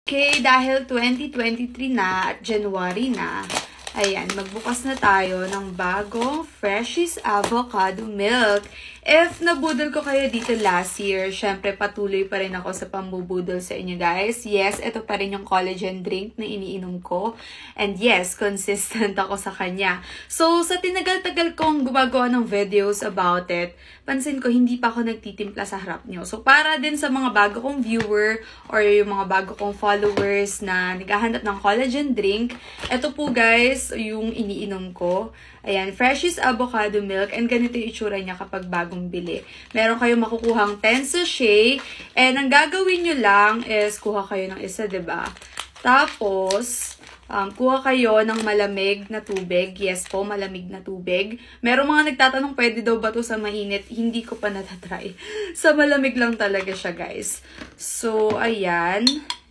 Okay, dahil 2023 na at January na, ayan, magbukas na tayo ng bagong Freshies Avocado Milk. If nabudol ko kayo dito last year, syempre patuloy pa rin ako sa pambubudol sa inyo guys. Yes, ito pa rin yung collagen drink na iniinom ko. And yes, consistent ako sa kanya. So, sa tinagal-tagal kong gumagawa ng videos about it, pansin ko hindi pa ako nagtitimpla sa harap nyo. So, para din sa mga bago kong viewer or yung mga bago kong followers na naghahanap ng collagen drink, ito po guys, yung iniinom ko. Ayan, Freshies Avocado Milk. And ganito yung itsura niya kapag bagong bili. Meron kayong makukuhang 10 sachet. And ang gagawin nyo lang is kuha kayo ng isa, diba? Tapos, kuha kayo ng malamig na tubig. Yes po, malamig na tubig. Merong mga nagtatanong, pwede daw ba to sa mainit? Hindi ko pa natatry. Sa malamig lang talaga siya, guys. So, ayan.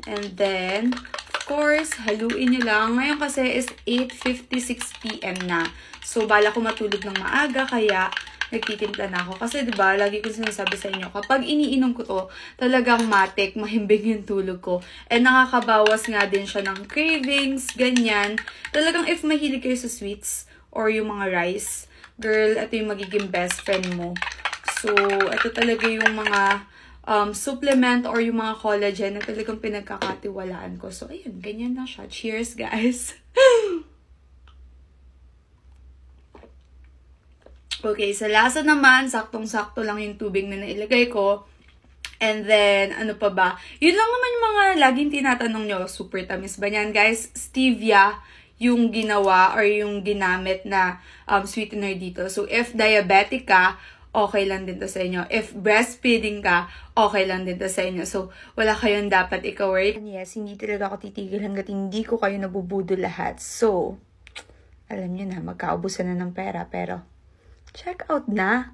And then, of course, haluin nyo lang. Ngayon kasi is 8:56 PM na. So, bala ko matulog ng maaga, kaya nagtitimpla na ako. Kasi, diba, lagi ko sinasabi sa inyo, kapag iniinom ko to, talagang matik, mahimbing yung tulog ko. And nakakabawas nga din siya ng cravings, ganyan. Talagang if mahilig kayo sa sweets or yung mga rice, girl, ito yung magiging best friend mo. So, ito talaga yung mga supplement or yung mga collagen na talagang pinagkakatiwalaan ko. So, ayun, ganyan na siya. Cheers, guys! Okay, sa lasa naman, saktong-sakto lang yung tubig na nailagay ko. And then, ano pa ba? Yun lang naman yung mga laging tinatanong nyo, super tamis ba yan? Guys, stevia yung ginawa or yung ginamit na sweetener dito. So, if diabetic ka, okay lang din to sa inyo. If breastfeeding ka, okay lang din to sa inyo. So, wala kayong dapat ika-worry. Yes, hindi talaga ako titigil hanggat hindi ko kayo nabubudo lahat. So, alam nyo na, magkaubusan na ng pera. Pero, check out na.